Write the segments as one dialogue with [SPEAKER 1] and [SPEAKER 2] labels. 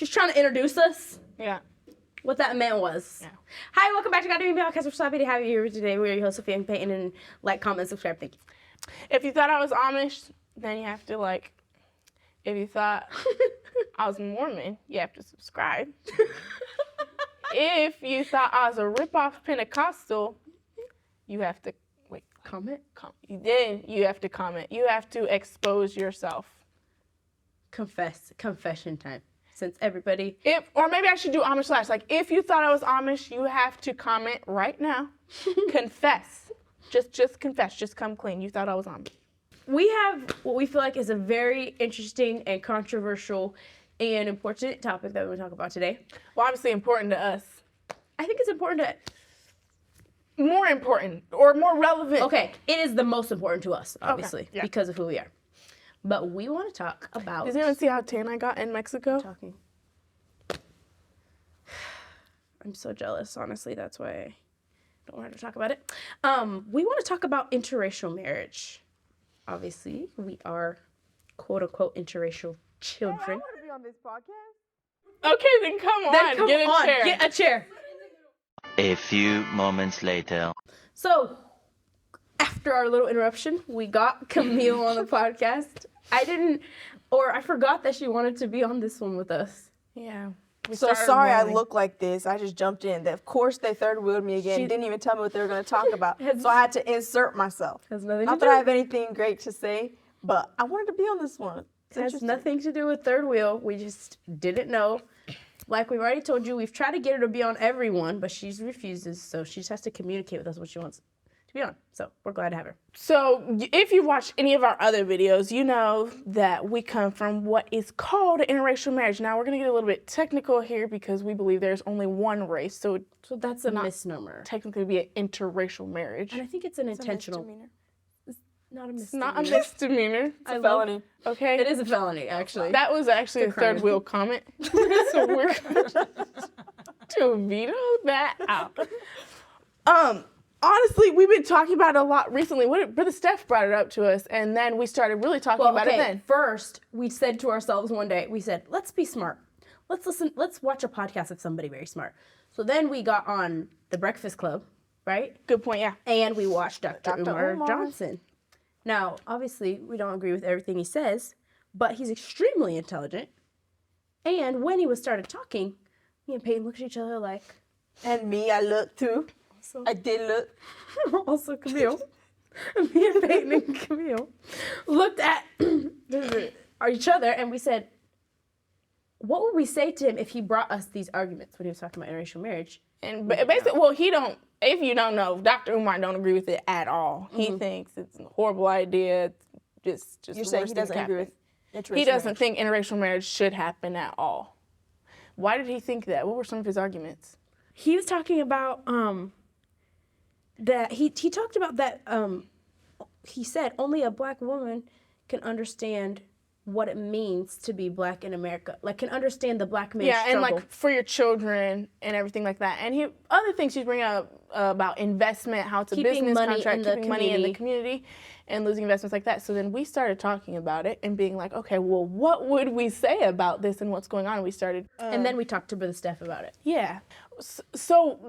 [SPEAKER 1] she's trying to introduce us.
[SPEAKER 2] Yeah.
[SPEAKER 1] What that meant was. Yeah. Hi, welcome back to God Damn Podcast. We're so happy to have you here today. We're your host, Sophia and Peyton, and like, comment, subscribe. Thank you.
[SPEAKER 2] If you thought I was Amish, then you have to like, if you thought I was Mormon, you have to subscribe. If you thought I was a ripoff Pentecostal, you have to,
[SPEAKER 1] comment?
[SPEAKER 2] Then you have to comment. You have to expose yourself.
[SPEAKER 1] Confession time. Since everybody...
[SPEAKER 2] Or maybe I should do Amish slash. Like, if you thought I was Amish, you have to comment right now. Confess. Just confess. Just come clean. You thought I was Amish.
[SPEAKER 1] We have what we feel like is a very interesting and controversial and important topic that we're going to talk about today.
[SPEAKER 2] Well, obviously important to us.
[SPEAKER 1] I think it's important to...
[SPEAKER 2] More important or more relevant.
[SPEAKER 1] Okay, it is the most important to us, obviously, because of who we are. But we want to talk about...
[SPEAKER 2] Does anyone see how tan I got in Mexico?
[SPEAKER 1] Talking. I'm so jealous, honestly. That's why I don't want to talk about it. We want to talk about interracial marriage. Obviously, we are quote-unquote interracial children.
[SPEAKER 2] I want to be on this podcast. Okay, then come on. Get a chair.
[SPEAKER 1] Get a chair.
[SPEAKER 3] A few moments later.
[SPEAKER 1] So, after our little interruption, we got Camille on the podcast. I forgot that she wanted to be on this one with us.
[SPEAKER 2] Yeah.
[SPEAKER 4] So sorry I look like this. I just jumped in. Of course they third wheeled me again. Didn't even tell me what they were going to talk about. So I had to insert myself.
[SPEAKER 1] Has nothing
[SPEAKER 4] Not
[SPEAKER 1] to
[SPEAKER 4] that
[SPEAKER 1] do.
[SPEAKER 4] I have anything great to say, but I wanted to be on this one.
[SPEAKER 1] It has nothing to do with third wheel. We just didn't know. Like we've already told you, we've tried to get her to be on everyone, but she refuses. So she just has to communicate with us what she wants to be on. So we're glad to have her.
[SPEAKER 2] So if you watched any of our other videos, you know that we come from what is called interracial marriage. Now we're going to get a little bit technical here because we believe there's only one race. So
[SPEAKER 1] that's a misnomer.
[SPEAKER 2] Technically be an interracial marriage.
[SPEAKER 1] And I think it's an intentional. It's not a misdemeanor.
[SPEAKER 2] It's not a misdemeanor.
[SPEAKER 4] It's a felony.
[SPEAKER 2] Okay.
[SPEAKER 1] It is a felony, actually.
[SPEAKER 2] That was actually a third wheel comment. So we're going to veto that out. Honestly, we've been talking about it a lot recently. Brother Steph brought it up to us, and then we started really talking about it then.
[SPEAKER 1] First, we said to ourselves one day, let's be smart. Let's watch a podcast of somebody very smart. So then we got on The Breakfast Club, right?
[SPEAKER 2] Good point, yeah.
[SPEAKER 1] And we watched Dr. Umar Johnson. Now, obviously, we don't agree with everything he says, but he's extremely intelligent. And when he started talking, me and Peyton looked at each other like...
[SPEAKER 4] And me, I looked too. I did look.
[SPEAKER 1] Also Camille. Me and Peyton and Camille looked at each other and we said, what would we say to him if he brought us these arguments when he was talking about interracial marriage?
[SPEAKER 2] And basically, if you don't know, Dr. Umar don't agree with it at all. He thinks it's a horrible idea. Just
[SPEAKER 4] You're saying he doesn't agree with interracial marriage?
[SPEAKER 2] He doesn't think interracial marriage should happen at all. Why did he think that? What were some of his arguments?
[SPEAKER 1] He was talking about that he talked about that he said only a black woman can understand what it means to be black in America, like can understand the black man's struggle.
[SPEAKER 2] And like for your children and everything like that. And other things he's bringing up about investment, how it's a business contract, keeping money in the community and losing investments like that. So then we started talking about it and being like, okay, well, what would we say about this and what's going on? And we started...
[SPEAKER 1] and then we talked to Brother Steph about it.
[SPEAKER 2] Yeah. So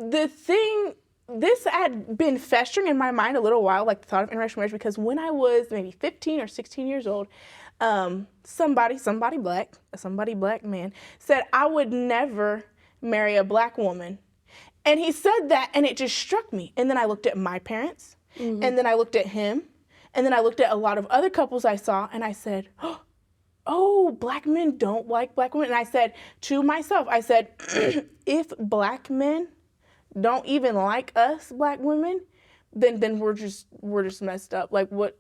[SPEAKER 2] this had been festering in my mind a little while, like the thought of interracial marriage, because when I was maybe 15 or 16 years old, somebody black man said I would never marry a black woman. And he said that and it just struck me. And then I looked at my parents and then I looked at him and then I looked at a lot of other couples I saw and I said, oh, black men don't like black women. And I said to myself, if black men don't even like us black women, then we're just messed up. Like what?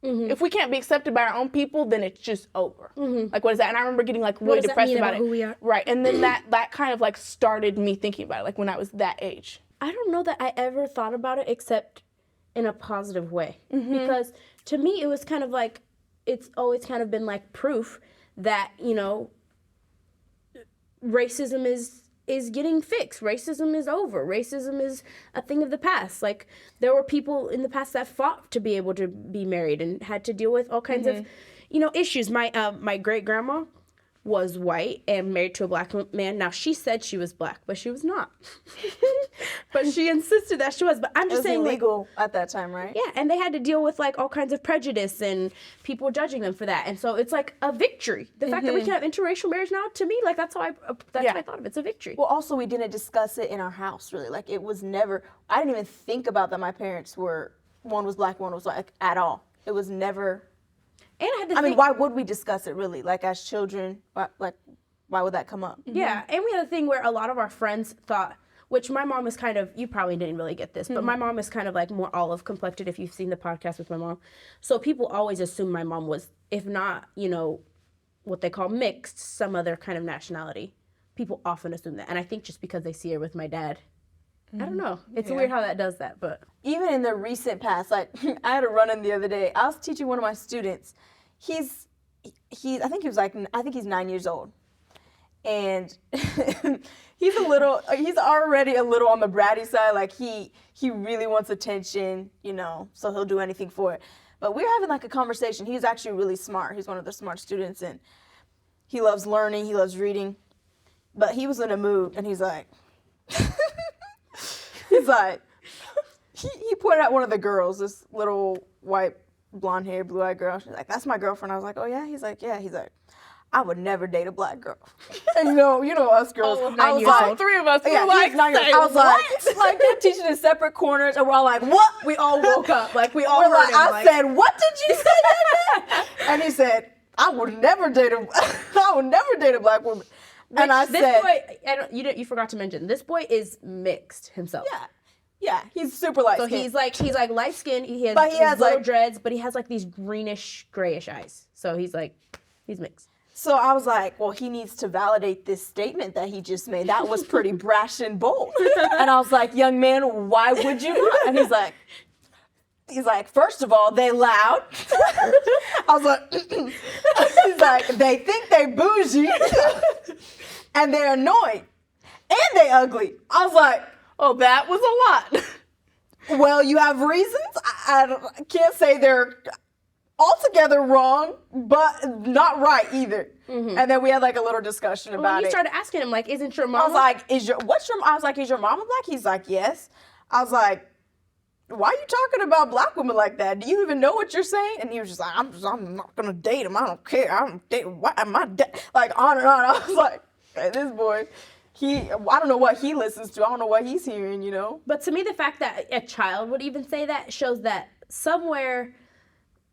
[SPEAKER 2] If we can't be accepted by our own people, then it's just over. Like what is that? And I remember getting like really depressed about it.
[SPEAKER 1] Who we are?
[SPEAKER 2] Right, and then that kind of like started me thinking about it, like when I was that age.
[SPEAKER 1] I don't know that I ever thought about it except in a positive way, because to me it was kind of like it's always kind of been like proof that racism is getting fixed. Racism is over. Racism is a thing of the past. Like, there were people in the past that fought to be able to be married and had to deal with all kinds of, issues. My great-grandma, was white and married to a black man. Now, she said she was black, but she was not. But she insisted that she was. But I'm just saying,
[SPEAKER 4] illegal at that time, right?
[SPEAKER 1] Yeah, and they had to deal with like all kinds of prejudice and people judging them for that. And so it's like a victory. The fact that we can have interracial marriage now, to me, like that's how I thought of it. It's a victory.
[SPEAKER 4] Well, also we didn't discuss it in our house really. Like it was never. I didn't even think about that. My parents were one was black, one was white at all. It was never.
[SPEAKER 1] And I had to
[SPEAKER 4] I mean, why would we discuss it really? Like as children, why would that come up?
[SPEAKER 1] Yeah, and we had a thing where a lot of our friends thought, which my mom is kind of, you probably didn't really get this, but my mom is kind of like more olive complected if you've seen the podcast with my mom. So people always assume my mom was, if not, you know, what they call mixed, some other kind of nationality. People often assume that. And I think just because they see her with my dad. I don't know. It's weird how that does that, but.
[SPEAKER 4] Even in the recent past, like I had a run-in the other day. I was teaching one of my students. I think he's 9 years old. And he's already a little on the bratty side. Like he really wants attention, you know, so he'll do anything for it. But we're having like a conversation. He's actually really smart. He's one of the smart students and he loves learning, he loves reading. But he was in a mood and he's like, he pointed at one of the girls, this little white, blonde hair, blue eyed girl. She's like, that's my girlfriend. I was like, oh yeah? He's like, yeah. He's like, I would never date a black girl. And you know us girls. I was like,
[SPEAKER 2] all three of us.
[SPEAKER 4] Yeah,
[SPEAKER 2] were like,
[SPEAKER 4] I was like they're teaching in separate corners, and we're all like, what?
[SPEAKER 1] We all woke up. Like, we all
[SPEAKER 4] We're
[SPEAKER 1] heard
[SPEAKER 4] like,
[SPEAKER 1] him.
[SPEAKER 4] I said, what did you say? And he said, I would never date a black woman. And I
[SPEAKER 1] this
[SPEAKER 4] said,
[SPEAKER 1] boy, you forgot to mention, this boy is mixed himself.
[SPEAKER 4] yeah, he's super light
[SPEAKER 1] So
[SPEAKER 4] skinned.
[SPEAKER 1] he's like light skinned. He has, little
[SPEAKER 4] like
[SPEAKER 1] dreads, but he has like these greenish, grayish eyes. So he's mixed.
[SPEAKER 4] So I was like, well, he needs to validate this statement that he just made. That was pretty brash and bold. And I was like, young man, why would you not? And he's like, first of all, they loud. I was like, he's like, they think they bougie and they're annoying and they ugly. I was like,
[SPEAKER 2] oh, that was a lot.
[SPEAKER 4] well, you have reasons. I can't say they're altogether wrong, but not right either. And then we had like a little discussion about
[SPEAKER 1] He
[SPEAKER 4] it.
[SPEAKER 1] started asking him like, "Isn't your mom?"
[SPEAKER 4] I was like, "Is your mama black?" He's like, "Yes." I was like, "Why are you talking about black women like that? Do you even know what you're saying?" And he was just like, "I'm not gonna date him. I don't care. I don't date. Why am I like on and on?" I was like, hey, "This boy, I don't know what he listens to. I don't know what he's hearing, you know."
[SPEAKER 1] But to me, the fact that a child would even say that shows that somewhere,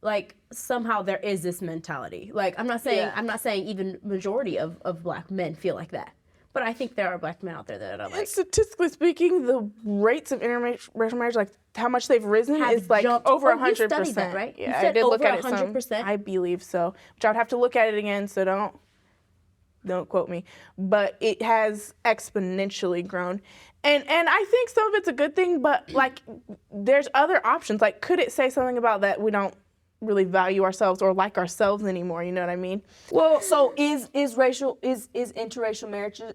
[SPEAKER 1] like somehow there is this mentality. Like I'm not saying even majority of black men feel like that. But I think there are black men out there that are like.
[SPEAKER 2] And statistically speaking, the rates of interracial marriage, like how much they've risen, is like over 100%.
[SPEAKER 1] Studied that, right?
[SPEAKER 2] Yeah,
[SPEAKER 1] You
[SPEAKER 2] I
[SPEAKER 1] said
[SPEAKER 2] did look
[SPEAKER 1] over
[SPEAKER 2] at it
[SPEAKER 1] 100%?
[SPEAKER 2] some. I believe so. Which I would have to look at it again, so don't quote me. But it has exponentially grown. And I think some of it's a good thing, but like there's other options. Like could it say something about that we don't really value ourselves or like ourselves anymore, you know what I mean?
[SPEAKER 4] Well, so is interracial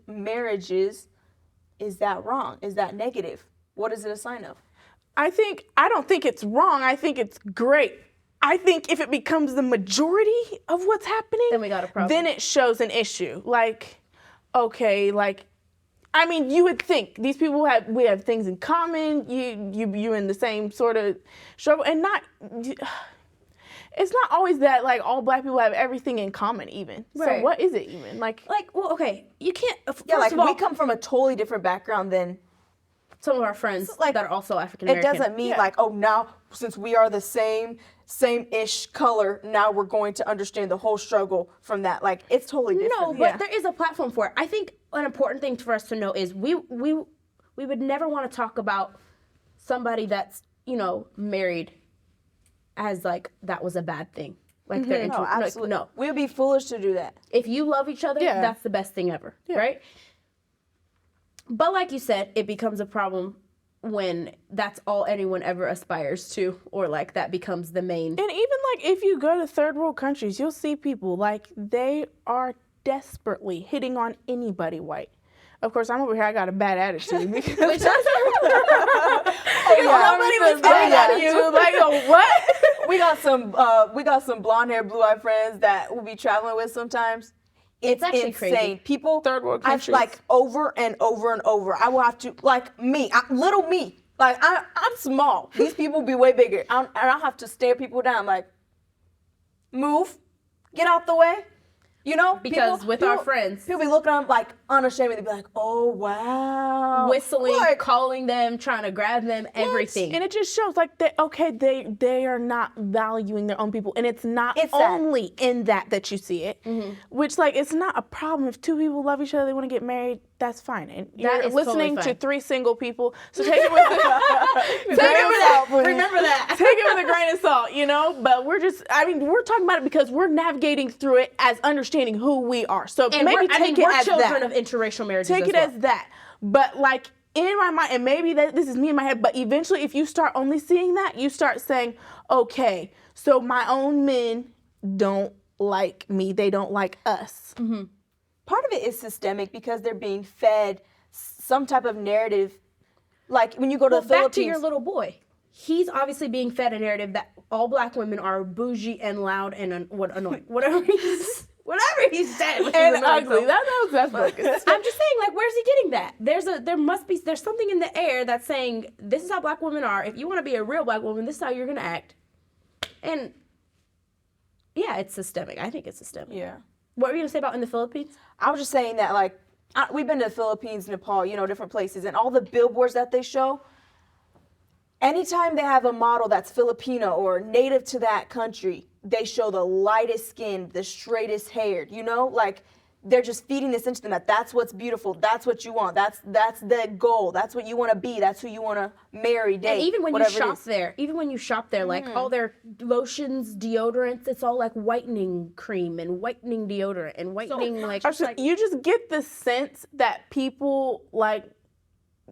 [SPEAKER 4] marriages, is that wrong? Is that negative? What is it a sign of?
[SPEAKER 2] I don't think it's wrong. I think it's great. I think if it becomes the majority of what's happening,
[SPEAKER 1] Then we got a problem.
[SPEAKER 2] Then it shows an issue. Like, okay, like, I mean, you would think these people we have things in common. You in the same sort of struggle, and not. It's not always that like all black people have everything in common even.
[SPEAKER 1] Right.
[SPEAKER 2] So what is it even? Like
[SPEAKER 1] well, okay, you can't.
[SPEAKER 4] Yeah, like
[SPEAKER 1] first of all,
[SPEAKER 4] we come from a totally different background than
[SPEAKER 1] some of our friends
[SPEAKER 4] like,
[SPEAKER 1] that are also African
[SPEAKER 4] it
[SPEAKER 1] American.
[SPEAKER 4] doesn't mean like, oh, now since we are the same-ish color, now we're going to understand the whole struggle from that. Like it's totally different.
[SPEAKER 1] No, but there is a platform for it. I think an important thing for us to know is we would never want to talk about somebody that's, you know, married as like that was a bad thing. Like they're
[SPEAKER 4] No, absolutely.
[SPEAKER 1] no.
[SPEAKER 4] We would be foolish to do that.
[SPEAKER 1] If you love each other, that's the best thing ever, right? But like you said, it becomes a problem when that's all anyone ever aspires to, or like that becomes the main.
[SPEAKER 2] And even like if you go to third world countries, you'll see people like they are desperately hitting on anybody white. Of course, I'm over here. I got a bad attitude because nobody was getting at you. Like, oh, what?
[SPEAKER 4] We got some blonde hair, blue eyed friends that we'll be traveling with sometimes. It's
[SPEAKER 1] actually
[SPEAKER 4] insane.
[SPEAKER 1] crazy.
[SPEAKER 4] People,
[SPEAKER 2] Third world
[SPEAKER 4] I've
[SPEAKER 2] countries.
[SPEAKER 4] like over and over and over. I will have to little me. Like I'm small. These people be way bigger, and I'll have to stare people down. Like, move, get out the way. You know,
[SPEAKER 1] Because with our friends,
[SPEAKER 4] people be looking at them like unashamedly, be like, "Oh wow,"
[SPEAKER 1] whistling,
[SPEAKER 4] Like,
[SPEAKER 1] calling them, trying to grab them, everything.
[SPEAKER 2] And it just shows like they are not valuing their own people, and it's not
[SPEAKER 4] It's sad.
[SPEAKER 2] only in that you see it, which like it's not a problem if two people love each other, they want to get married, that's fine. And you're
[SPEAKER 1] is totally
[SPEAKER 2] listening to
[SPEAKER 1] fine.
[SPEAKER 2] 3 single people, so take it with
[SPEAKER 1] Remember that.
[SPEAKER 2] take it with a grain of salt, you know. But we're talking about it because we're navigating through it as understanding who we are. So
[SPEAKER 1] And
[SPEAKER 2] maybe
[SPEAKER 1] we're
[SPEAKER 2] take it as
[SPEAKER 1] children
[SPEAKER 2] that.
[SPEAKER 1] of interracial marriages.
[SPEAKER 2] Take it as that. But like in my mind, and maybe this is me in my head, but eventually if you start only seeing that, you start saying, okay, so my own men don't like me. They don't like us.
[SPEAKER 1] Mm-hmm.
[SPEAKER 4] part of it is systemic because they're being fed some type of narrative. Like when you go to the Philippines.
[SPEAKER 1] Back to your little boy. He's obviously being fed a narrative that all black women are bougie and loud and annoying. Whatever he said. which is
[SPEAKER 2] And
[SPEAKER 1] annoying,
[SPEAKER 2] ugly.
[SPEAKER 1] so-
[SPEAKER 2] That's bogus.
[SPEAKER 1] I'm just saying, like, where's he getting that? There's something in the air that's saying this is how black women are. If you want to be a real black woman, this is how you're gonna act. And yeah, it's systemic. I think it's systemic.
[SPEAKER 4] Yeah.
[SPEAKER 1] What were you gonna say about in the Philippines?
[SPEAKER 4] I was just saying that, like, we've been to the Philippines, Nepal, different places, and all the billboards that they show, anytime they have a model that's Filipino or native to that country, they show the lightest skin, the straightest haired, like they're just feeding this into them that that's what's beautiful, that's what you want, that's the goal, that's what you want to be, that's who you want to marry, date,
[SPEAKER 1] And even when you
[SPEAKER 4] whatever it
[SPEAKER 1] shop there, like all their lotions, deodorants, it's all like whitening cream and whitening deodorant and whitening
[SPEAKER 2] You just get the sense that people, like,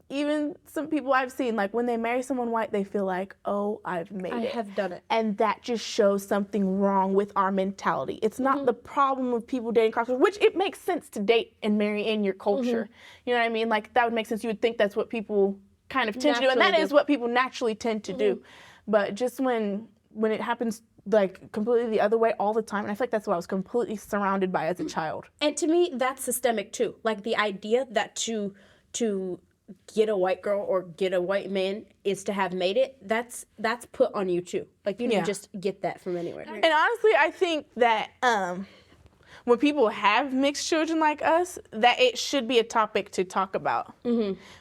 [SPEAKER 2] even some people I've seen, like when they marry someone white, they feel like, oh, I've made it.
[SPEAKER 1] I have done it.
[SPEAKER 2] And that just shows something wrong with our mentality. It's not the problem with people dating cross, which it makes sense to date and marry in your culture. You know what I mean? Like that would make sense. You would think that's what people kind of tend to do. And that is what people naturally tend to do. But just when it happens like completely the other way all the time, and I feel like that's what I was completely surrounded by as a child.
[SPEAKER 1] And to me, that's systemic too. Like the idea that to get a white girl or get a white man is to have made it, that's put on you too. Like you didn't just get that from anywhere.
[SPEAKER 2] And honestly, I think that when people have mixed children like us, that it should be a topic to talk about.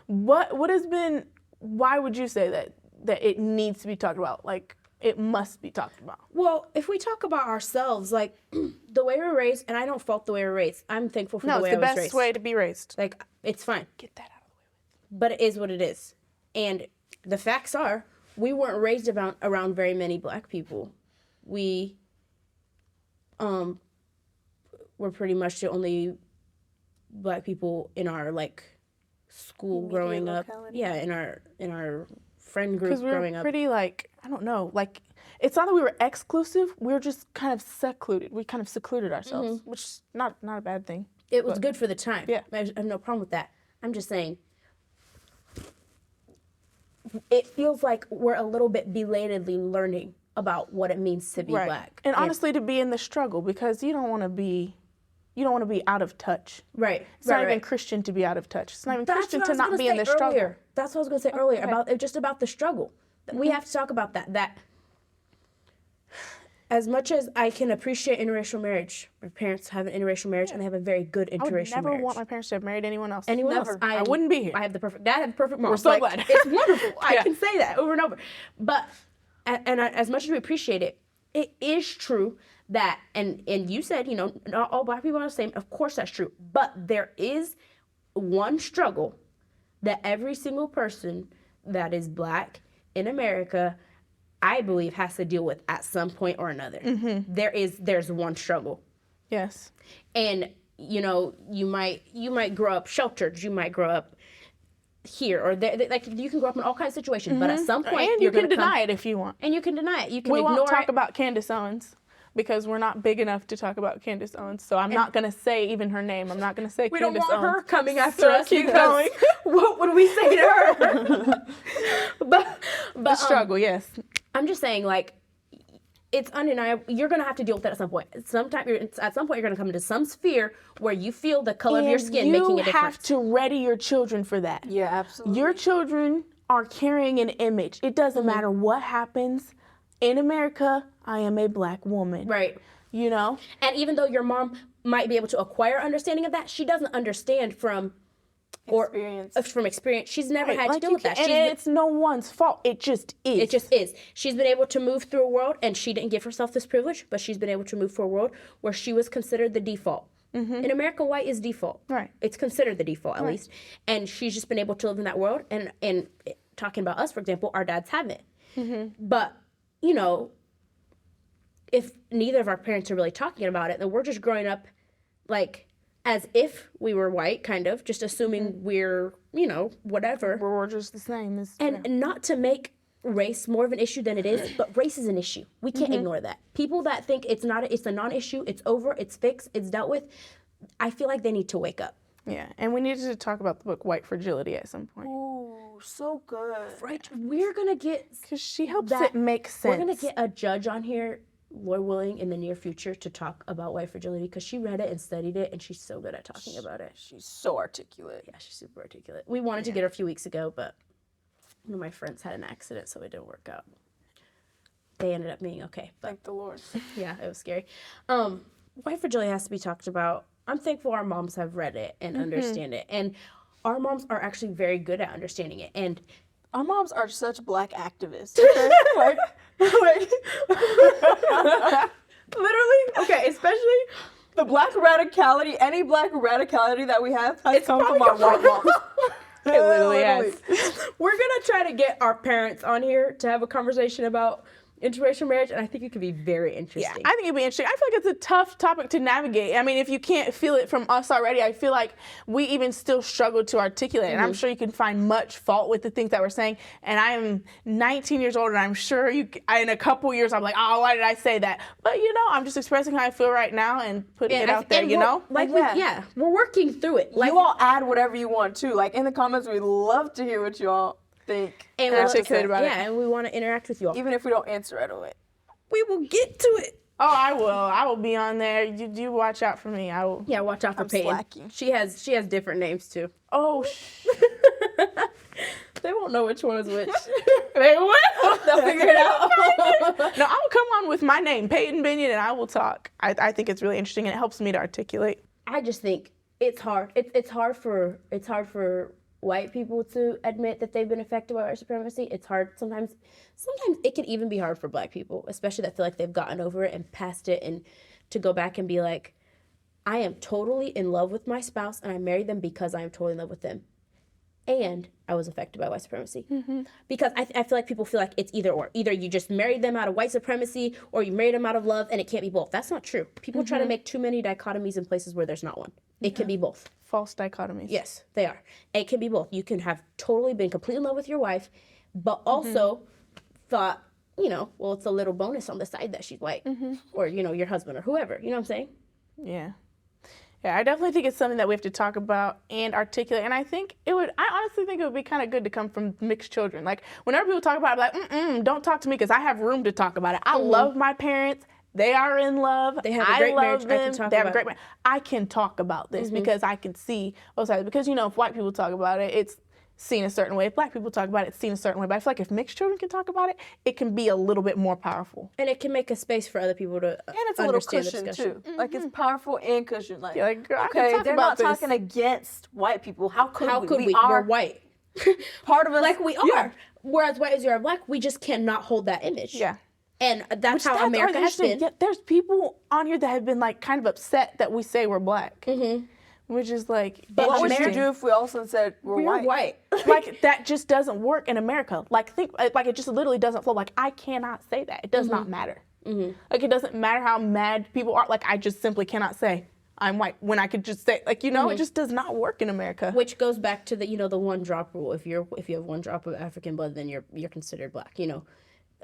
[SPEAKER 2] What has been, why would you say that it needs to be talked about? Like it must be talked about.
[SPEAKER 1] Well, if we talk about ourselves, like the way we're raised, and I don't fault the way we're raised. I'm thankful for the way I was raised.
[SPEAKER 2] No, it's the best way to be raised.
[SPEAKER 1] Like it's fine.
[SPEAKER 2] Get that out of the way.
[SPEAKER 1] But it is what it is. And the facts are, we weren't raised around very many black people. We were pretty much the only black people in our like school growing up.
[SPEAKER 4] locality.
[SPEAKER 1] Yeah, in our friend group
[SPEAKER 2] Because we
[SPEAKER 1] growing
[SPEAKER 2] were
[SPEAKER 1] up.
[SPEAKER 2] pretty like, I don't know, like it's not that we were exclusive, we were just kind of secluded. We kind of secluded ourselves, which is not a bad thing.
[SPEAKER 1] It was good for the time.
[SPEAKER 2] Yeah.
[SPEAKER 1] I have no problem with that. I'm just saying, it feels like we're a little bit belatedly learning about what it means to be black.
[SPEAKER 2] And honestly, to be in the struggle, because you don't want to be out of touch.
[SPEAKER 1] Right.
[SPEAKER 2] It's not even Christian to be out of touch. It's not even Christian
[SPEAKER 1] what I
[SPEAKER 2] to
[SPEAKER 1] was
[SPEAKER 2] not
[SPEAKER 1] gonna
[SPEAKER 2] be in
[SPEAKER 1] say
[SPEAKER 2] the struggle.
[SPEAKER 1] earlier. That's what I was going to say earlier about the struggle. We have to talk about that. As much as I can appreciate interracial marriage, my parents have an interracial marriage and they have a very good interracial
[SPEAKER 2] I would
[SPEAKER 1] marriage.
[SPEAKER 2] never want my parents to have married anyone else.
[SPEAKER 1] Anyone else.
[SPEAKER 2] I wouldn't be here.
[SPEAKER 1] I have the perfect dad, I have the perfect mom.
[SPEAKER 2] We're so glad.
[SPEAKER 1] It's wonderful. I
[SPEAKER 2] Yeah.
[SPEAKER 1] can say that over and over. But as much as we appreciate it, it is true that and you said, not all black people are the same. Of course that's true. But there is one struggle that every single person that is black in America, I believe, has to deal with at some point or another. There's one struggle.
[SPEAKER 2] Yes.
[SPEAKER 1] And you might grow up sheltered, you might grow up here or there, like you can grow up in all kinds of situations, but at some point
[SPEAKER 2] And you can deny it if you want.
[SPEAKER 1] and you can deny it. You can
[SPEAKER 2] We
[SPEAKER 1] ignore
[SPEAKER 2] won't talk
[SPEAKER 1] it.
[SPEAKER 2] about Candace Owens because we're not big enough to talk about Candace Owens. So I'm not going to say even her name. I'm not going to say
[SPEAKER 1] We don't
[SPEAKER 2] Candace
[SPEAKER 1] want
[SPEAKER 2] Owens.
[SPEAKER 1] her coming after
[SPEAKER 2] So
[SPEAKER 1] us.
[SPEAKER 2] keep
[SPEAKER 1] because
[SPEAKER 2] going.
[SPEAKER 1] What would we say to her? but
[SPEAKER 2] The struggle, yes.
[SPEAKER 1] I'm just saying, like, it's undeniable. You're gonna have to deal with that at some point. At some point, you're gonna come into some sphere where you feel the color of your skin making a difference.
[SPEAKER 2] You have to ready your children for that.
[SPEAKER 4] Yeah, absolutely.
[SPEAKER 2] Your children are carrying an image. It doesn't matter what happens. In America, I am a black woman.
[SPEAKER 1] Right.
[SPEAKER 2] You know?
[SPEAKER 1] And even though your mom might be able to acquire understanding of that, she doesn't understand from experience. She's never had to deal with that.
[SPEAKER 2] And it's no one's fault. It just is.
[SPEAKER 1] It just is. She's been able to move through a world, and she didn't give herself this privilege, but she's been able to move through a world where she was considered the default. In America, white is default.
[SPEAKER 2] Right.
[SPEAKER 1] It's considered the default, at least. And she's just been able to live in that world. And talking about us, for example, our dads haven't. But, you know, if neither of our parents are really talking about it, then we're just growing up like as if we were white, kind of, just assuming we're, you know, whatever.
[SPEAKER 2] We're just the same.
[SPEAKER 1] And not to make race more of an issue than it is, but race is an issue. We can't ignore that. People that think it's a non-issue, it's over, it's fixed, it's dealt with, I feel like they need to wake up.
[SPEAKER 2] Yeah, and we needed to talk about the book White Fragility at some point.
[SPEAKER 4] Ooh, so good.
[SPEAKER 1] Right? We're going to get...
[SPEAKER 2] Because she helps it make sense.
[SPEAKER 1] We're going to get a judge on here, Lord willing, in the near future to talk about white fragility because she read it and studied it, and she's so good at talking about it.
[SPEAKER 4] She's so articulate.
[SPEAKER 1] Yeah, she's super articulate. We wanted to get her a few weeks ago, but one of my friends had an accident, so it didn't work out. They ended up being okay. But
[SPEAKER 4] Thank the Lord.
[SPEAKER 1] yeah, it was scary. White fragility has to be talked about. I'm thankful our moms have read it and understand it. And our moms are actually very good at understanding it. And
[SPEAKER 4] our moms are such black activists. Okay? like, literally, okay, especially the black radicality, any black radicality that we have has come from our white moms.
[SPEAKER 2] It literally has.
[SPEAKER 1] We're going to try to get our parents on here to have a conversation about interracial marriage, and I think it could be very interesting.
[SPEAKER 2] Yeah, I think it'd be interesting. I feel like it's a tough topic to navigate. I mean, if you can't feel it from us already, I feel like we even still struggle to articulate. And I'm sure you can find much fault with the things that we're saying. And I am 19 years old, and I'm sure in a couple years, I'm like, oh, why did I say that? But, you know, I'm just expressing how I feel right now and putting it out there, you know?
[SPEAKER 1] Like, we're working through it. Like,
[SPEAKER 4] you all add whatever you want, too. Like, in the comments, we'd love to hear what you all think.
[SPEAKER 1] And
[SPEAKER 2] articulate about it.
[SPEAKER 1] Yeah, and we want to interact with you all.
[SPEAKER 4] Even if we don't answer right away.
[SPEAKER 1] We will get to it.
[SPEAKER 2] Oh, I will. I will be on there. You watch out for me. I will.
[SPEAKER 1] Yeah, watch out for Peyton.
[SPEAKER 4] Slacking.
[SPEAKER 1] She has different names too.
[SPEAKER 2] Oh,
[SPEAKER 1] they won't know which one is which.
[SPEAKER 2] They will.
[SPEAKER 1] They'll figure it out.
[SPEAKER 2] No, I will come on with my name, Peyton Binion, and I will talk. I think it's really interesting, and it helps me to articulate.
[SPEAKER 1] I just think it's hard. It's hard for white people to admit that they've been affected by white supremacy. It's hard sometimes it can even be hard for black people, especially that feel like they've gotten over it and past it, and to go back and be like, I am totally in love with my spouse and I married them because I am totally in love with them. And I was affected by white supremacy. Because I feel like people feel like it's either or. Either you just married them out of white supremacy or you married them out of love, and it can't be both. That's not true. People try to make too many dichotomies in places where there's not one. It can be both.
[SPEAKER 2] False dichotomies.
[SPEAKER 1] Yes, they are. It can be both. You can have totally been completely in love with your wife, but also thought, you know, well, it's a little bonus on the side that she's white. Or, you know, your husband or whoever. You know what I'm saying?
[SPEAKER 2] Yeah. Yeah, I definitely think it's something that we have to talk about and articulate. And I honestly think it would be kind of good to come from mixed children. Like, whenever people talk about it, I'm like, don't talk to me because I have room to talk about it. I love my parents. They are in love.
[SPEAKER 1] They have a great marriage.
[SPEAKER 2] They have a great marriage. I can talk about this because I can see both sides. Because, you know, if white people talk about it, it's seen a certain way. If black people talk about it, it's seen a certain way. But I feel like if mixed children can talk about it, it can be a little bit more powerful.
[SPEAKER 1] And it can make a space for other people to
[SPEAKER 4] and it's a little cushion too. Like, it's powerful and cushion. Like,
[SPEAKER 2] girl,
[SPEAKER 4] okay, they're not talking against white people. How could we?
[SPEAKER 1] We're white.
[SPEAKER 4] Part of us.
[SPEAKER 1] Like we are.
[SPEAKER 4] Yeah.
[SPEAKER 1] Whereas white as you are black, we just cannot hold that image.
[SPEAKER 2] Yeah.
[SPEAKER 1] And that's how America has been.
[SPEAKER 2] Yeah, there's people on here that have been like kind of upset that we say we're black. Which is like,
[SPEAKER 4] but what would you do if we also said we're white?
[SPEAKER 2] Like, that just doesn't work in America. Like, it just literally doesn't flow. Like, I cannot say that. It does not matter. Like, it doesn't matter how mad people are. Like, I just simply cannot say I'm white when I could just say, like, you know, it just does not work in America.
[SPEAKER 1] Which goes back to the, you know, the one drop rule. If you have one drop of African blood, then you're considered black, you know.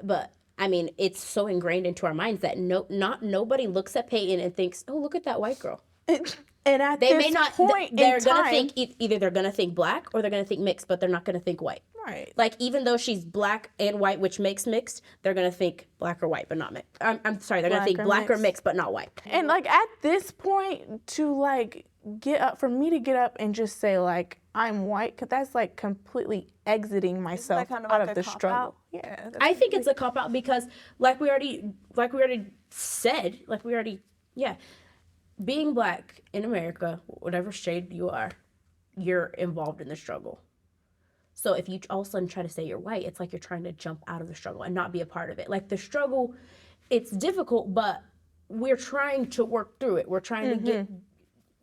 [SPEAKER 1] But I mean, it's so ingrained into our minds that nobody looks at Peyton and thinks, oh, look at that white girl.
[SPEAKER 2] And at
[SPEAKER 1] they
[SPEAKER 2] this
[SPEAKER 1] may not.
[SPEAKER 2] point
[SPEAKER 1] They're
[SPEAKER 2] in
[SPEAKER 1] gonna
[SPEAKER 2] time,
[SPEAKER 1] think either they're gonna think black or they're gonna think mixed, but they're not gonna think white.
[SPEAKER 2] Right.
[SPEAKER 1] Like, even though she's black and white, which makes mixed, they're going to think black or white, but not mixed. I'm sorry, they're going to think black or mixed, but not white.
[SPEAKER 2] And, like, at this point, to, like, for me to get up and just say, like, I'm white, because that's, like, completely exiting myself
[SPEAKER 4] kind of
[SPEAKER 2] out
[SPEAKER 4] like
[SPEAKER 2] of
[SPEAKER 4] a
[SPEAKER 2] the
[SPEAKER 4] cop-out?
[SPEAKER 2] struggle. Yeah.
[SPEAKER 1] I think it's a cop out because, like we already said, being black in America, whatever shade you are, you're involved in the struggle. So if you all of a sudden try to say you're white, it's like you're trying to jump out of the struggle and not be a part of it. Like, the struggle, it's difficult, but we're trying to work through it. We're trying to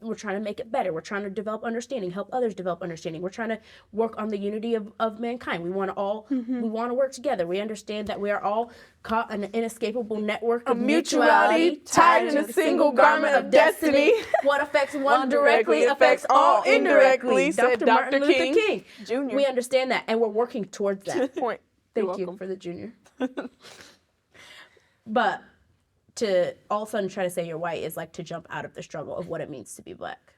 [SPEAKER 1] we're trying to make it better. We're trying to develop understanding, help others develop understanding. We're trying to work on the unity of mankind. We want to all, we want to work together. We understand that we are all caught in an inescapable network of mutuality,
[SPEAKER 2] tied in a single garment of destiny.
[SPEAKER 1] What affects one directly affects all indirectly,
[SPEAKER 2] said
[SPEAKER 1] Dr.
[SPEAKER 2] Dr.
[SPEAKER 1] Martin Luther King.
[SPEAKER 4] Junior.
[SPEAKER 1] We understand that, and we're working towards that.
[SPEAKER 2] Point.
[SPEAKER 1] Thank you for the junior. But to all of a sudden try to say you're white is like to jump out of the struggle of what it means to be black.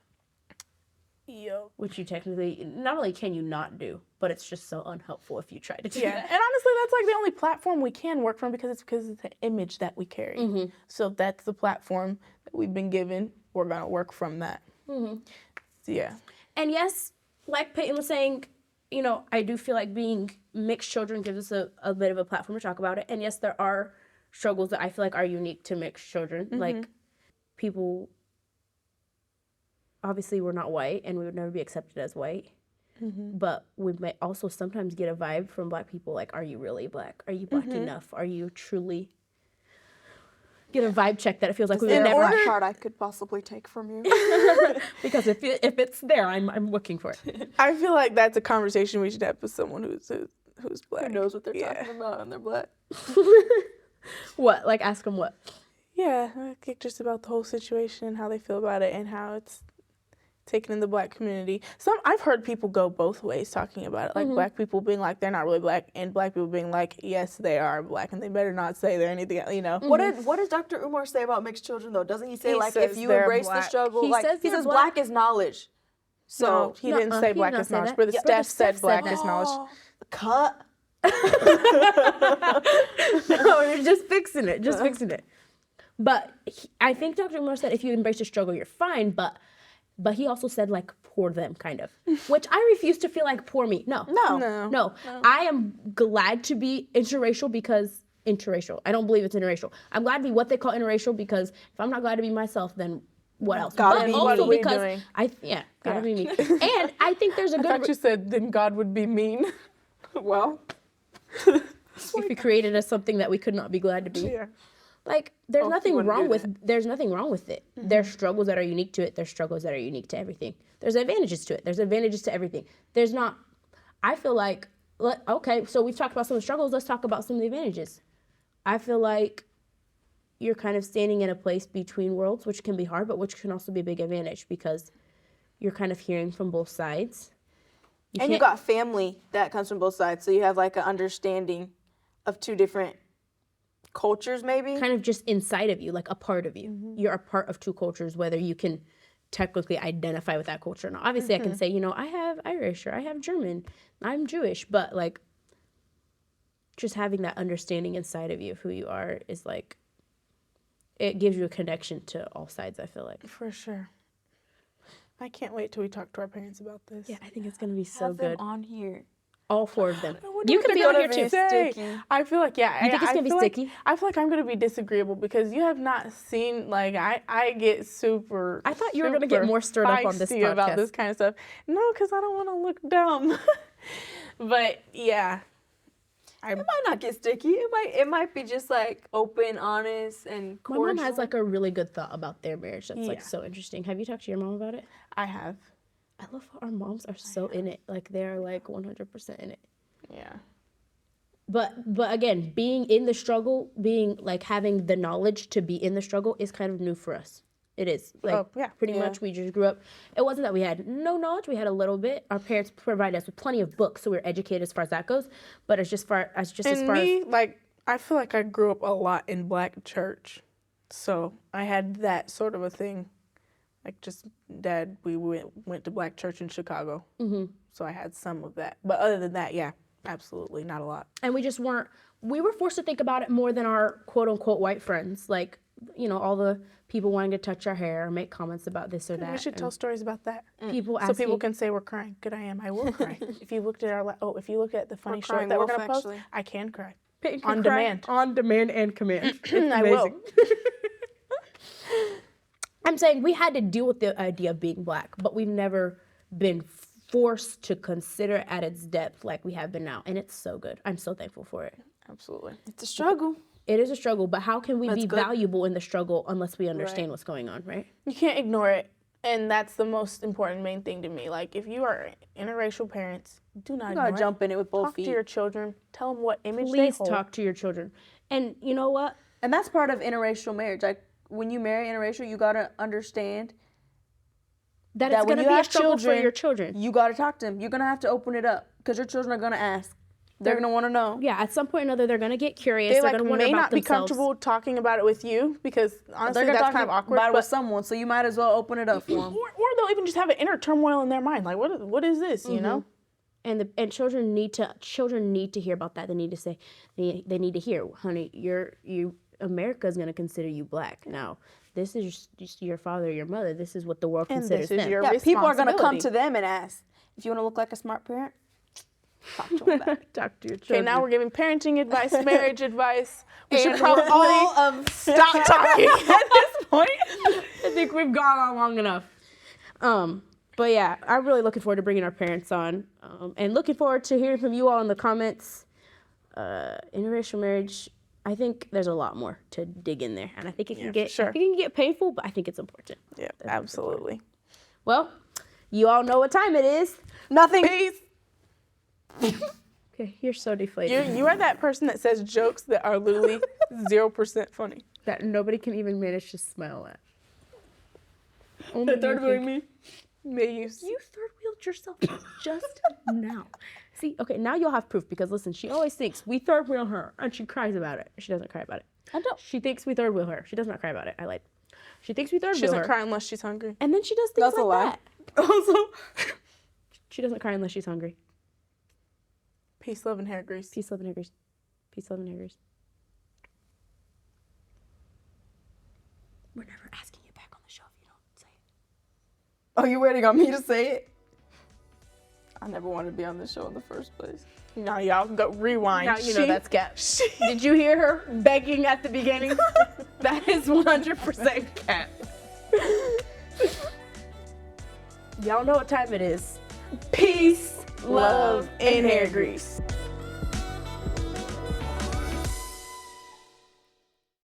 [SPEAKER 2] Yo.
[SPEAKER 1] Which you technically, not only can you not do, but it's just so unhelpful if you try to do
[SPEAKER 2] Yeah,
[SPEAKER 1] that.
[SPEAKER 2] and honestly, that's like the only platform we can work from because it's the image that we carry. So that's the platform that we've been given. We're gonna work from that. So, yeah.
[SPEAKER 1] And yes, like Peyton was saying, you know, I do feel like being mixed children gives us a bit of a platform to talk about it. And yes, there are struggles that I feel like are unique to mixed children. Like, people, obviously we're not white and we would never be accepted as white. But we may also sometimes get a vibe from black people like, are you really black? Are you black enough? Are you truly... Get a vibe check that it feels like we would never...
[SPEAKER 4] Black card I could possibly take from you.
[SPEAKER 1] Because if it's there, I'm looking for it.
[SPEAKER 2] I feel like that's a conversation we should have with someone who's black.
[SPEAKER 4] Who knows what they're talking about and they're black.
[SPEAKER 1] What? Like, ask them what?
[SPEAKER 2] Yeah, like just about the whole situation and how they feel about it and how it's taken in the black community. I've heard people go both ways talking about it. Like black people being like they're not really black, and black people being like, yes, they are black, and they better not say they're anything else, you know.
[SPEAKER 4] What does Dr. Umar say about mixed children though? Doesn't he say
[SPEAKER 2] He
[SPEAKER 4] like
[SPEAKER 2] says
[SPEAKER 4] if you
[SPEAKER 2] they're
[SPEAKER 4] embrace
[SPEAKER 2] black.
[SPEAKER 4] the struggle,
[SPEAKER 1] He says
[SPEAKER 4] he
[SPEAKER 1] they're
[SPEAKER 4] says
[SPEAKER 1] black.
[SPEAKER 4] black is knowledge. So
[SPEAKER 2] No, he didn't say
[SPEAKER 1] he
[SPEAKER 2] black
[SPEAKER 1] did not
[SPEAKER 2] is
[SPEAKER 1] say
[SPEAKER 2] knowledge,
[SPEAKER 1] that.
[SPEAKER 2] but the
[SPEAKER 1] Yeah,
[SPEAKER 2] Steph said
[SPEAKER 1] said
[SPEAKER 2] black
[SPEAKER 1] that.
[SPEAKER 2] is knowledge.
[SPEAKER 4] cut.
[SPEAKER 1] No, you're just fixing it. But I think Dr. Umar said if you embrace the struggle, you're fine. But he also said like poor them, kind of, which I refuse to feel like poor me. No. I am glad to be interracial because interracial. I don't believe it's interracial. I'm glad to be what they call interracial because if I'm not glad to be myself, then what else?
[SPEAKER 4] Gotta
[SPEAKER 1] but
[SPEAKER 4] be
[SPEAKER 1] also
[SPEAKER 4] me.
[SPEAKER 1] because gotta be me. And I think there's a
[SPEAKER 2] I
[SPEAKER 1] good.
[SPEAKER 2] thought you said then God would be mean. Well,
[SPEAKER 1] if he created us something that we could not be glad to be.
[SPEAKER 2] yeah.
[SPEAKER 1] Like, there's nothing
[SPEAKER 4] wouldn't
[SPEAKER 1] wrong
[SPEAKER 4] do
[SPEAKER 1] with
[SPEAKER 4] that.
[SPEAKER 1] there's nothing wrong with it. There's struggles that are unique to it. There's struggles that are unique to everything. There's advantages to it. There's advantages to everything. There's not. I feel like okay, so we've talked about some of the struggles. Let's talk about some of the advantages. I feel like you're kind of standing in a place between worlds, which can be hard, but which can also be a big advantage because you're kind of hearing from both sides.
[SPEAKER 4] And you got family that comes from both sides, so you have like an understanding of two different cultures, maybe.
[SPEAKER 1] kind of just inside of you, like a part of you. You're a part of two cultures, whether you can technically identify with that culture or not. Obviously, I can say, you know, I have Irish or I have German, I'm Jewish, but like just having that understanding inside of you of who you are is like, it gives you a connection to all sides, I feel like.
[SPEAKER 2] For sure. I can't wait till we talk to our parents about this.
[SPEAKER 1] Yeah, I think it's going to be so
[SPEAKER 4] Have
[SPEAKER 1] good.
[SPEAKER 4] them on here.
[SPEAKER 1] All four of them.
[SPEAKER 2] wonder
[SPEAKER 1] You
[SPEAKER 2] what
[SPEAKER 1] can be
[SPEAKER 2] they're
[SPEAKER 1] on here
[SPEAKER 2] gonna
[SPEAKER 1] too.
[SPEAKER 2] say.
[SPEAKER 4] Sticky.
[SPEAKER 2] I feel like, yeah.
[SPEAKER 1] You think it's
[SPEAKER 2] I
[SPEAKER 1] gonna be
[SPEAKER 2] feel
[SPEAKER 1] sticky?
[SPEAKER 2] Like, I feel like I'm going to be disagreeable because you have not seen, like, I get super.
[SPEAKER 1] I thought you were gonna get
[SPEAKER 2] super
[SPEAKER 1] more stirred up on this
[SPEAKER 2] feisty about
[SPEAKER 1] podcast.
[SPEAKER 2] this kind of stuff. No, because I don't want to look dumb. But, yeah.
[SPEAKER 4] It might not get sticky. It might be just like open, honest, and
[SPEAKER 1] My
[SPEAKER 4] cordial.
[SPEAKER 1] mom has like a really good thought about their marriage that's like
[SPEAKER 2] Yeah.
[SPEAKER 1] so interesting. Have you talked to your mom about it?
[SPEAKER 2] I have.
[SPEAKER 1] I love how our moms are so in it. Like they're like 100% in it.
[SPEAKER 2] Yeah.
[SPEAKER 1] But again, being in the struggle, being like having the knowledge to be in the struggle is kind of new for us. It is. Like
[SPEAKER 2] yeah.
[SPEAKER 1] pretty much we just grew up. It wasn't that we had no knowledge, we had a little bit. Our parents provided us with plenty of books, so we were educated as far as that goes. But as far as
[SPEAKER 2] Like, I feel like I grew up a lot in black church. So I had that sort of a thing. Like, just dad, we went to black church in Chicago. So I had some of that. But other than that, yeah, Absolutely, not a lot.
[SPEAKER 1] And we were forced to think about it more than our quote unquote white friends. Like, you know, all the people wanting to touch our hair or make comments about this or that.
[SPEAKER 2] We should tell stories about that.
[SPEAKER 1] People
[SPEAKER 2] So people can say we're crying. Good, I am. I will cry. If you looked at if you look at the funny short
[SPEAKER 4] crying
[SPEAKER 2] that we're
[SPEAKER 4] wolf,
[SPEAKER 2] gonna post,
[SPEAKER 4] actually.
[SPEAKER 2] I can cry.
[SPEAKER 1] on demand. On demand and command. It's
[SPEAKER 2] I will.
[SPEAKER 1] amazing. I'm saying we had to deal with the idea of being black, but we've never been forced to consider it at its depth like we have been now. And it's so good. I'm so thankful for it.
[SPEAKER 2] Absolutely.
[SPEAKER 4] It's a struggle.
[SPEAKER 1] It is a struggle, but how can we be
[SPEAKER 4] good.
[SPEAKER 1] valuable in the struggle unless we understand what's going on, right?
[SPEAKER 2] You can't ignore it. And that's the most important main thing to me. Like, if you are interracial parents, do not
[SPEAKER 4] You
[SPEAKER 2] ignore
[SPEAKER 4] gotta jump in it with both
[SPEAKER 2] Talk
[SPEAKER 4] feet.
[SPEAKER 2] to your children. Tell them what image they
[SPEAKER 1] Please
[SPEAKER 2] hold.
[SPEAKER 1] talk to your children. And you know what?
[SPEAKER 4] And that's part of interracial marriage. Like, when you marry interracial, you gotta understand
[SPEAKER 1] That
[SPEAKER 4] that
[SPEAKER 1] it's
[SPEAKER 4] when
[SPEAKER 1] going to
[SPEAKER 4] you
[SPEAKER 1] be a
[SPEAKER 4] have
[SPEAKER 1] struggle for
[SPEAKER 4] children,
[SPEAKER 1] your children.
[SPEAKER 4] you gotta talk to them. You're gonna have to open it up because your children are gonna ask. They're gonna want to know.
[SPEAKER 1] Yeah, at some point or another, they're going to get curious.
[SPEAKER 2] They
[SPEAKER 1] They're
[SPEAKER 2] like
[SPEAKER 1] going to wonder
[SPEAKER 2] may
[SPEAKER 1] about
[SPEAKER 2] not be
[SPEAKER 1] themselves.
[SPEAKER 2] comfortable talking about it with you because honestly
[SPEAKER 4] They're gonna
[SPEAKER 2] that's
[SPEAKER 4] talk
[SPEAKER 2] kind of awkward.
[SPEAKER 4] about it
[SPEAKER 2] But,
[SPEAKER 4] with someone, so you might as well open it up for them.
[SPEAKER 2] or they'll even just have an inner turmoil in their mind. Like, what is this? You know?
[SPEAKER 1] And children need to hear about that. They need to say they need to hear, honey, America's going to consider you black. Now, this is just your father or your mother. This is what the world
[SPEAKER 2] And
[SPEAKER 1] considers
[SPEAKER 2] this is
[SPEAKER 1] them.
[SPEAKER 2] your
[SPEAKER 4] Yeah, people are gonna come
[SPEAKER 2] responsibility.
[SPEAKER 4] to them and ask if you want to look like a smart parent. Talk to them about it.
[SPEAKER 1] Talk to your
[SPEAKER 2] Okay,
[SPEAKER 1] children.
[SPEAKER 2] now we're giving parenting advice, marriage advice. We should
[SPEAKER 1] And
[SPEAKER 2] probably
[SPEAKER 4] All of
[SPEAKER 2] stop talking at this point.
[SPEAKER 1] I think we've gone on long enough. But yeah, I'm really looking forward to bringing our parents on, and looking forward to hearing from you all in the comments. Interracial marriage, I think there's a lot more to dig in there, and I think it can get
[SPEAKER 2] sure.
[SPEAKER 1] it can get painful, but I think it's important.
[SPEAKER 2] Yeah, absolutely.
[SPEAKER 1] Well, you all know what time it is.
[SPEAKER 4] Nothing.
[SPEAKER 2] Peace.
[SPEAKER 1] Okay, you're so deflated.
[SPEAKER 2] You are that person that says jokes that are literally 0% funny.
[SPEAKER 1] That nobody can even manage to smile at. Only
[SPEAKER 2] Third
[SPEAKER 1] you
[SPEAKER 2] wheeling
[SPEAKER 1] think-
[SPEAKER 2] me. May you.
[SPEAKER 1] You third wheeled yourself just now. See, okay, now you'll have proof because listen, she always thinks we third wheel her and she cries about it. She doesn't cry about it.
[SPEAKER 4] I don't.
[SPEAKER 1] She thinks we third wheel her. She does not cry about it. I lied. She thinks we third
[SPEAKER 2] She
[SPEAKER 1] wheel
[SPEAKER 2] doesn't
[SPEAKER 1] her.
[SPEAKER 2] cry unless she's hungry.
[SPEAKER 1] And then she does things
[SPEAKER 4] That's a lie.
[SPEAKER 1] like that. Also, she doesn't cry unless she's hungry.
[SPEAKER 2] Peace, love, and hair grease.
[SPEAKER 1] Peace, love, and hair grease. Peace, love, and hair grease. We're never asking you back on the show if you don't say it.
[SPEAKER 4] Oh, you waiting on me to say it? I never wanted to be on this show in the first place.
[SPEAKER 2] Now y'all go rewind.
[SPEAKER 1] Now you know that's Cap. Did you hear her begging at the beginning? That is 100% Cap. Y'all know what time it is. Peace, love, and hair grease.